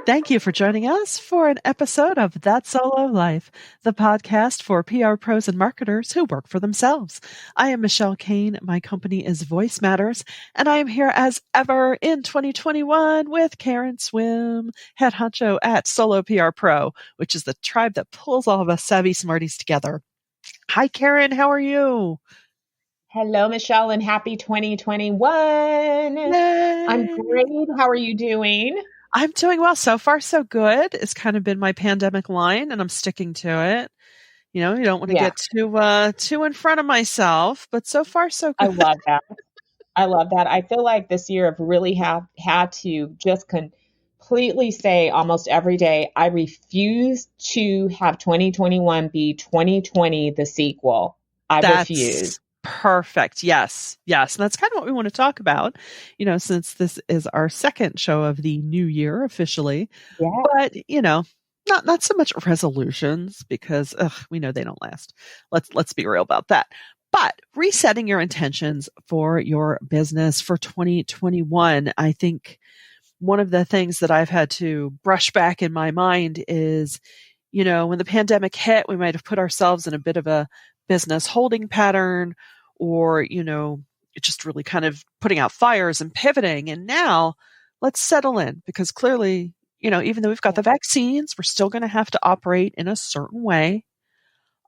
Thank you for joining us for an episode of That Solo Life, the podcast for PR pros and marketers who work for themselves. I am Michelle Kane. My company is Voice Matters, and I am here as ever in 2021 with Karen Swim, head honcho at Solo PR Pro, which is the tribe that pulls all of us savvy smarties together. Hi, Karen. How are you? Hello, Michelle, and happy 2021. Yay. I'm great. How are you doing? I'm doing well. So far, so good. It's kind of been my pandemic line, and I'm sticking to it. You know, you don't want to get too in front of myself, but so far, so I good. love that. I feel like this year I've really had to just completely say almost every day, I refuse to have 2021 be 2020, the sequel. I refuse. That's perfect. Yes. Yes. And that's kind of what we want to talk about, you know, since this is our second show of the new year officially. Yeah. But, you know, not so much resolutions because we know they don't last. Let's be real about that. But resetting your intentions for your business for 2021, I think one of the things that I've had to brush back in my mind is, you know, when the pandemic hit, we might have put ourselves in a bit of a business holding pattern or, you know, just really kind of putting out fires and pivoting. And now let's settle in because clearly, you know, even though we've got the vaccines, we're still going to have to operate in a certain way.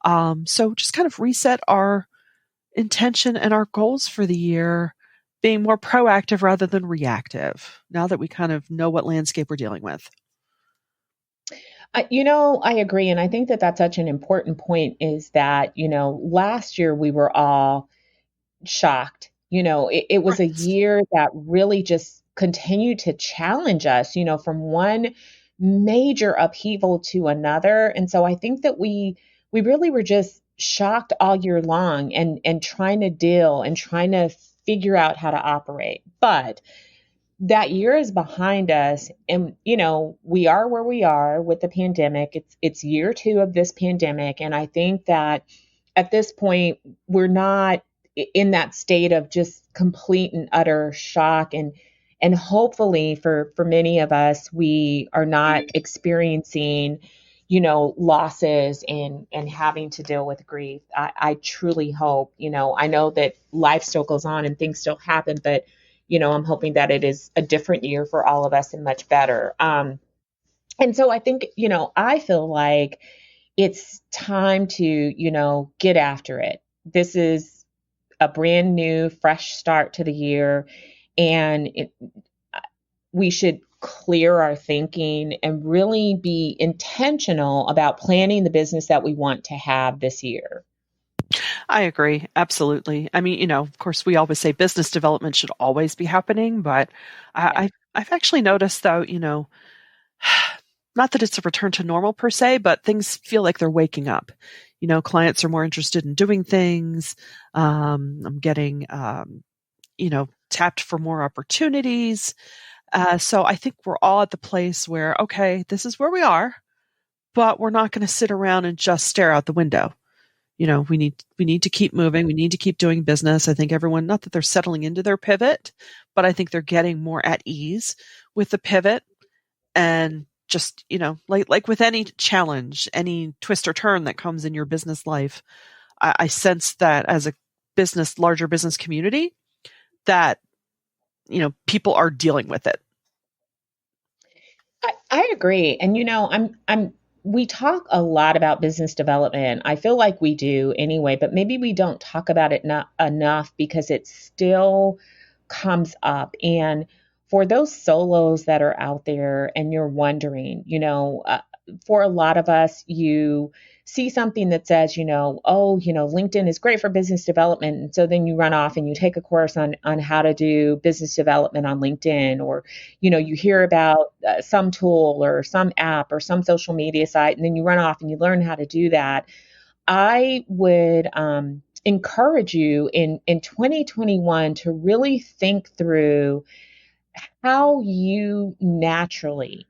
So just kind of reset our intention and our goals for the year, being more proactive rather than reactive now that we kind of know what landscape we're dealing with. I agree. And I think that that's such an important point is that, last year we were all shocked. It was a year that really just continued to challenge us, from one major upheaval to another. And so I think that we really were just shocked all year long and trying to deal and trying to figure out how to operate. But that year is behind us and we are where we are with the pandemic. It's year 2 of this pandemic, and I think that at this point we're not in that state of just complete and utter shock, and hopefully for many of us we are not experiencing losses and having to deal with grief. I truly hope. I know that life still goes on and things still happen, but I'm hoping that it is a different year for all of us and much better. And so I think, I feel like it's time to, get after it. This is a brand new, fresh start to the year. And we should clear our thinking and really be intentional about planning the business that we want to have this year. I agree. Absolutely. I mean, of course, we always say business development should always be happening, but I've actually noticed though, not that it's a return to normal per se, but things feel like they're waking up. Clients are more interested in doing things. I'm getting, tapped for more opportunities. So I think we're all at the place where, okay, this is where we are, but we're not going to sit around and just stare out the window. We need to keep moving. We need to keep doing business. I think everyone, not that they're settling into their pivot, but I think they're getting more at ease with the pivot. And just, like with any challenge, any twist or turn that comes in your business life, I sense that as a larger business community, that, people are dealing with it. I agree. And, we talk a lot about business development. I feel like we do anyway, but maybe we don't talk about it not enough because it still comes up. And for those solos that are out there and you're wondering, for a lot of us, you see something that says, LinkedIn is great for business development. And so then you run off and you take a course on how to do business development on LinkedIn, or, you hear about some tool or some app or some social media site, and then you run off and you learn how to do that. I would encourage you in 2021 to really think through how you naturally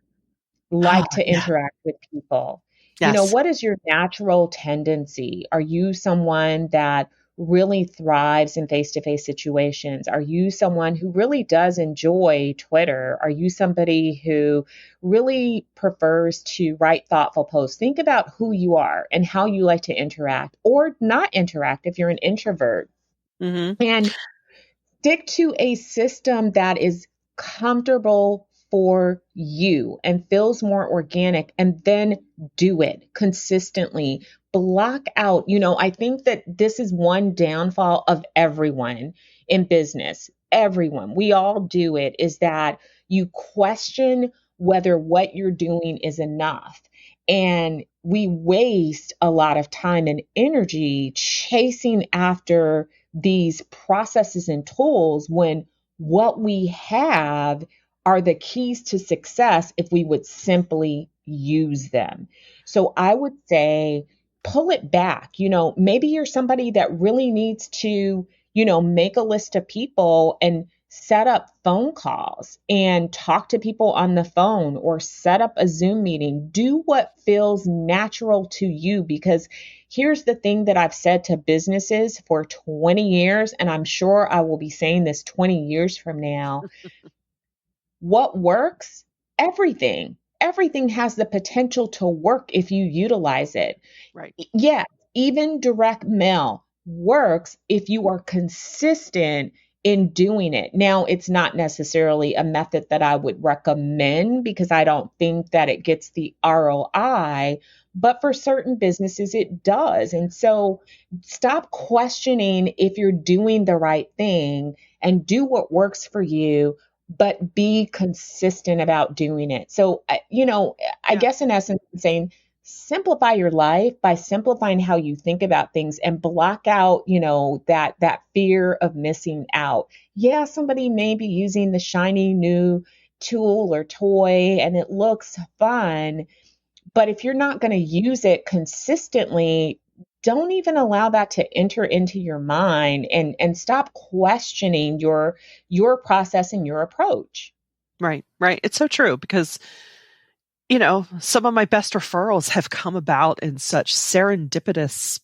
like to interact with people. Yes. What is your natural tendency? Are you someone that really thrives in face-to-face situations? Are you someone who really does enjoy Twitter? Are you somebody who really prefers to write thoughtful posts? Think about who you are and how you like to interact or not interact if you're an introvert. Hmm. And stick to a system that is comfortable for you and feels more organic, and then do it consistently. Block out, I think that this is one downfall of everyone in business. Everyone, we all do it, is that you question whether what you're doing is enough. And we waste a lot of time and energy chasing after these processes and tools when what we have are the keys to success if we would simply use them. So I would say pull it back. Maybe you're somebody that really needs to, make a list of people and set up phone calls and talk to people on the phone or set up a Zoom meeting. Do what feels natural to you, because here's the thing that I've said to businesses for 20 years, and I'm sure I will be saying this 20 years from now. What works? Everything. Everything has the potential to work if you utilize it. Right. Yes, even direct mail works if you are consistent in doing it. Now, it's not necessarily a method that I would recommend because I don't think that it gets the ROI, but for certain businesses, it does. And so stop questioning if you're doing the right thing and do what works for you, but be consistent about doing it. So, I Yeah. guess in essence, I'm saying simplify your life by simplifying how you think about things and block out, that fear of missing out. Yeah, somebody may be using the shiny new tool or toy and it looks fun, but if you're not going to use it consistently, don't even allow that to enter into your mind, and stop questioning your process and your approach. Right. Right. It's so true because, some of my best referrals have come about in such serendipitous,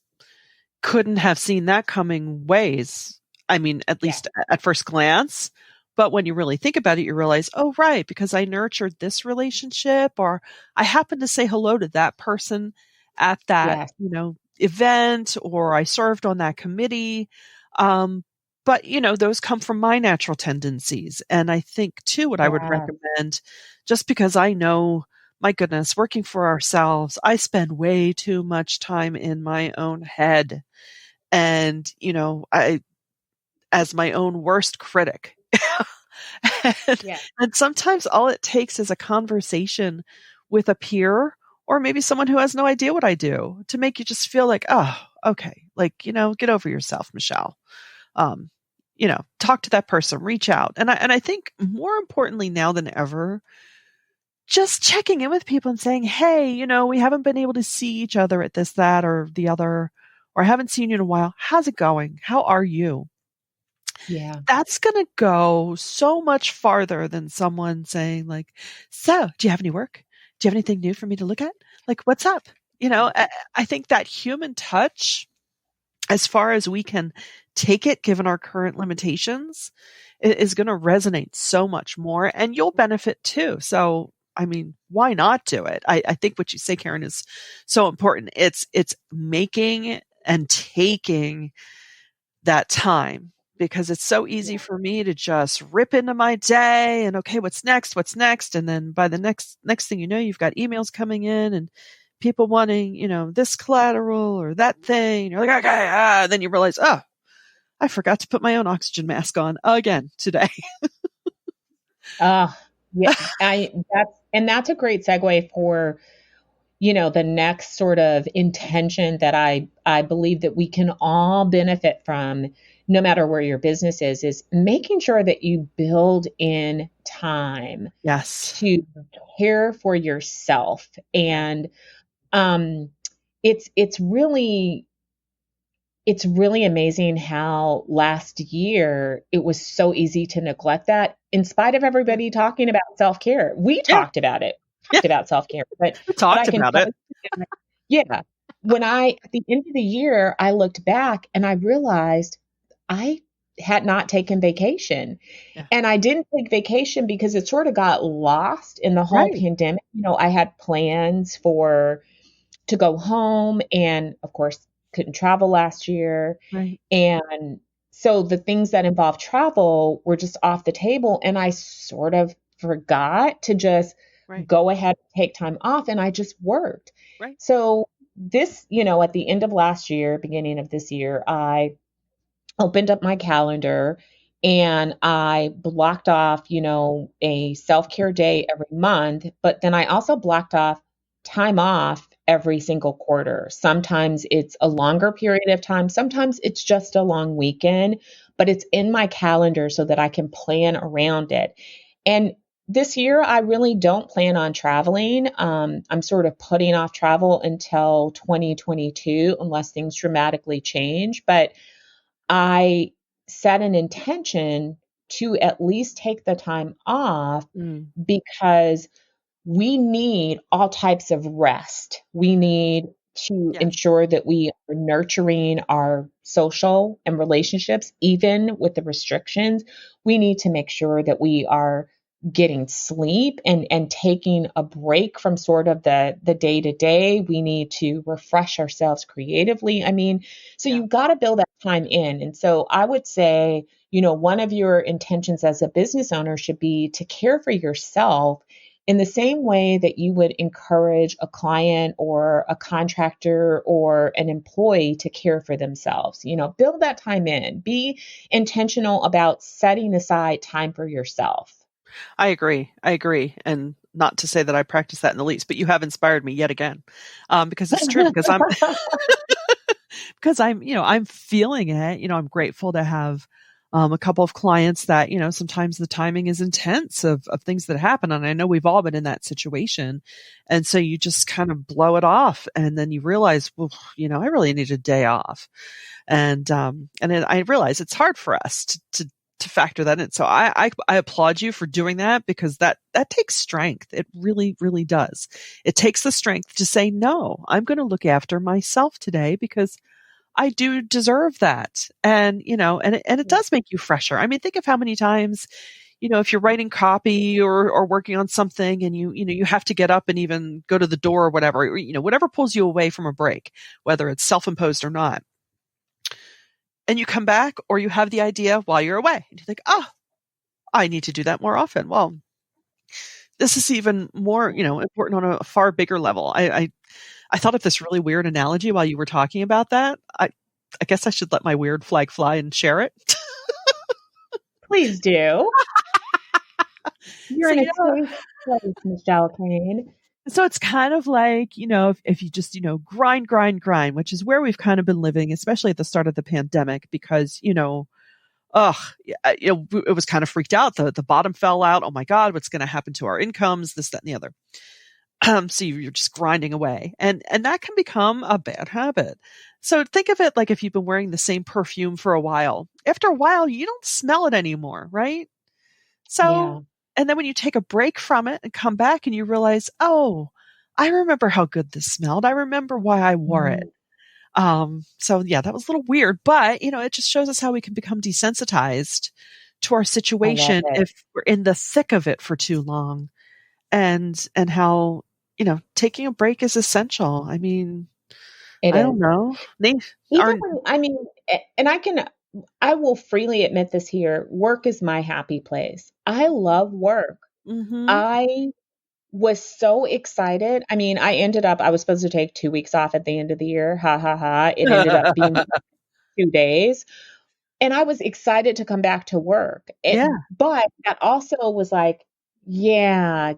couldn't have seen that coming ways. I mean, at Yeah. least at first glance. But when you really think about it, you realize, oh, right, because I nurtured this relationship, or I happened to say hello to that person at that, Yes. event, or I served on that committee. Um, but, those come from my natural tendencies. And I think, too, what I would Yeah. recommend, just because I know, my goodness, working for ourselves, I spend way too much time in my own head. And, I, as my own worst critic. and, Yeah. and sometimes all it takes is a conversation with a peer or maybe someone who has no idea what I do to make you just feel like, oh, okay, like, get over yourself, Michelle. Um, talk to that person, reach out. And I think more importantly now than ever, just checking in with people and saying, hey, we haven't been able to see each other at this, that, or the other, or I haven't seen you in a while. How's it going? How are you? Yeah. That's going to go so much farther than someone saying like, so do you have any work? Do you have anything new for me to look at? Like, what's up? I think that human touch, as far as we can take it, given our current limitations, is going to resonate so much more and you'll benefit too. So, I mean, why not do it? I think what you say, Karen, is so important. It's making and taking that time, because it's so easy for me to just rip into my day and okay, what's next? What's next? And then by the next thing you know, you've got emails coming in and people wanting, this collateral or that thing. You're like, okay, and then you realize, oh, I forgot to put my own oxygen mask on again today. Uh, yeah, that's a great segue for, the next sort of intention that I believe that we can all benefit from, no matter where your business is making sure that you build in time Yes. to care for yourself. Yeah. And um it's it's really it's really amazing how last year it was so easy to neglect that in spite of Yeah. everybody talking about self-care. We Yeah. talked about it, Yeah. talked about self-care, but We I talked can about tell it. you that, yeah, at the end of the year, I looked back and I realized I had not taken vacation. Yeah. And I didn't take vacation because it sort of got lost in the whole Right. pandemic. I had plans to go home and of course couldn't travel last year. Right. And so the things that involve travel were just off the table. And I sort of forgot to just Right. go ahead and take time off. And I just worked. Right. So at the end of last year, beginning of this year, I opened up my calendar and I blocked off, a self care day every month. But then I also blocked off time off every single quarter. Sometimes it's a longer period of time, sometimes it's just a long weekend, but it's in my calendar so that I can plan around it. And this year, I really don't plan on traveling. I'm sort of putting off travel until 2022, unless things dramatically change. But I set an intention to at least take the time off Mm. because we need all types of rest. We need to Yes. ensure that we are nurturing our social and relationships, even with the restrictions. We need to make sure that we are getting sleep and taking a break from sort of the day to day. We need to refresh ourselves creatively. I mean, so Yeah. you've got to build that time in. And so I would say, one of your intentions as a business owner should be to care for yourself in the same way that you would encourage a client or a contractor or an employee to care for themselves. Build that time in. Be intentional about setting aside time for yourself. I agree. I agree. And not to say that I practice that in the least, but you have inspired me yet again. Because it's true, because I'm feeling it. I'm grateful to have a couple of clients that, sometimes the timing is intense of things that happen. And I know we've all been in that situation. And so you just kind of blow it off and then you realize, well, I really need a day off. And then I realize it's hard for us to factor that in. So I applaud you for doing that because that takes strength. It really, really does. It takes the strength to say, no, I'm going to look after myself today because I do deserve that. And it does make you fresher. I mean, think of how many times, if you're writing copy or working on something and you have to get up and even go to the door or whatever, whatever pulls you away from a break, whether it's self-imposed or not. And you come back or you have the idea while you're away and you think, oh, I need to do that more often. Well, this is even more, important on a far bigger level. I thought of this really weird analogy while you were talking about that. I guess I should let my weird flag fly and share it. Please do. You're So, in a safe place, Michelle Kane. so it's kind of like, if you just, grind, grind, grind, which is where we've kind of been living, especially at the start of the pandemic, because, ugh, it was kind of freaked out. The bottom fell out. Oh my God, what's going to happen to our incomes? This, that, and the other. So you're just grinding away and that can become a bad habit. So think of it like if you've been wearing the same perfume for a while, after a while, you don't smell it anymore, right? Yeah. So, and then when you take a break from it and come back and you realize, oh, I remember how good this smelled. I remember why I wore it. Mhm. So yeah, that was a little weird, but it just shows us how we can become desensitized to our I love situation it. if we're in the thick of it for too long and how, taking a break is essential. I mean, It I don't is. know. They Even aren't. when, I mean, and I will freely admit this here, work is my happy place. I love work. Mm-hmm. I was so excited. I mean, I was supposed to take 2 weeks off at the end of the year. Ha ha ha. It ended up being 2 days. And I was excited to come back to work. Yeah. But that also was like, yeah,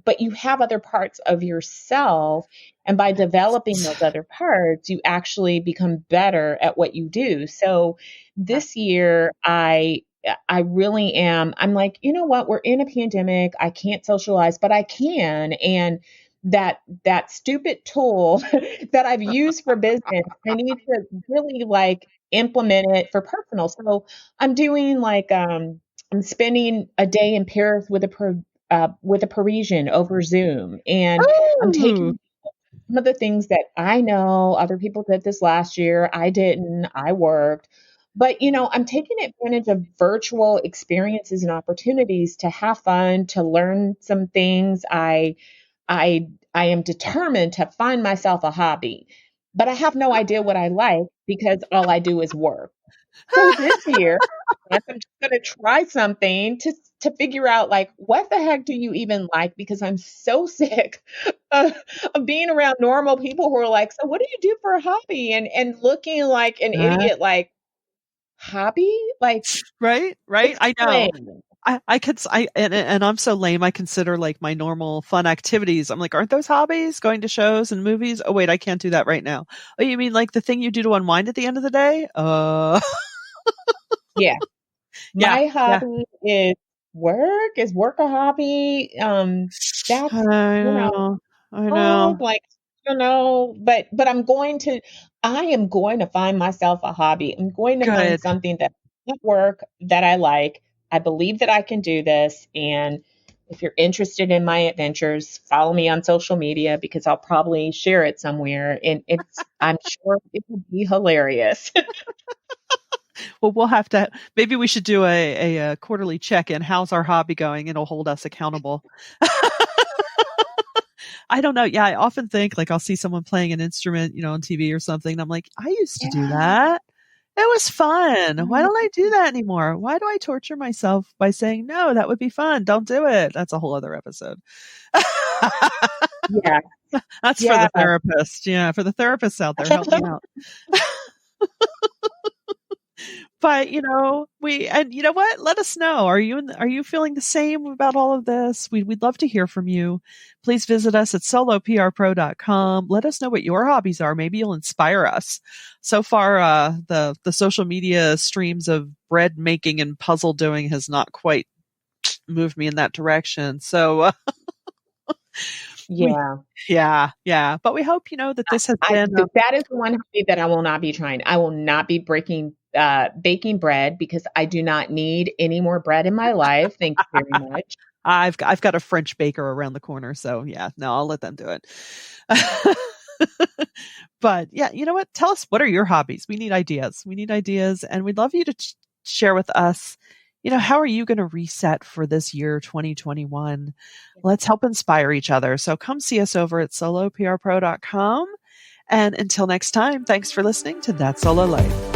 but you have other parts of yourself. And by developing those other parts, you actually become better at what you do. So Yeah. this year, I really am. I'm like, you know what? We're in a pandemic. I can't socialize, but I can. And that stupid tool that I've used for business, I need to really like implement it for personal. So I'm doing like I'm spending a day in Paris with a Parisian over Zoom, and I'm Oh, taking some of the things that I know other people did this last year. I didn't, I worked. But, I'm taking advantage of virtual experiences and opportunities to have fun, to learn some things. I am determined to find myself a hobby, but I have no idea what I like because all I do is work. So this year, I guess I'm just gonna try something to figure out like what the heck do you even like? Because I'm so sick of, of being around normal people who are like, so what do you do for a hobby? And looking like an Uh, idiot, like hobby? Like right, right. I know. explain. I could, and I'm so lame. I consider like my normal fun activities. I'm like, aren't those hobbies? Going to shows and movies? Oh, wait, I can't do that right now. Oh, you mean like the thing you do to unwind at the end of the day? Yeah. Yeah, My yeah. hobby is work. Is work a hobby? I That's you know, know. I oh, know. like, but I am going to find myself a hobby. I'm going to find Good. something that at work that I like. I believe that I can do this. And if you're interested in my adventures, follow me on social media because I'll probably share it somewhere. And I'm sure it will be hilarious. Well, we'll have to, maybe we should do a quarterly check in. How's our hobby going? It'll hold us accountable. I don't know. Yeah, I often think like I'll see someone playing an instrument, on TV or something. And I'm like, I used to do Yeah. that. It was fun. Why Mhm. don't I do that anymore? Why do I torture myself by saying, no, that would be fun. Don't do it. That's a whole other episode. Yeah. That's for Yeah. the therapist. Yeah, for the therapists out there, help me out. But and you know what? Let us know. Are you feeling the same about all of this? We'd love to hear from you. Please visit us at soloprpro.com. Let us know what your hobbies are. Maybe you'll inspire us. So far, the social media streams of bread making and puzzle doing has not quite moved me in that direction. So we, Yeah. yeah. But we hope that this has been. That is the one hobby that I will not be trying. I will not be baking bread because I do not need any more bread in my life. Thank you very much. I've got a French baker around the corner, so yeah, no, I'll let them do it. But yeah, you know what? Tell us, what are your hobbies? We need ideas. We need ideas, and we'd love you to share with us. How are you going to reset for this year, 2021? Let's help inspire each other. So come see us over at soloprpro.com. And until next time, thanks for listening to That Solo Life.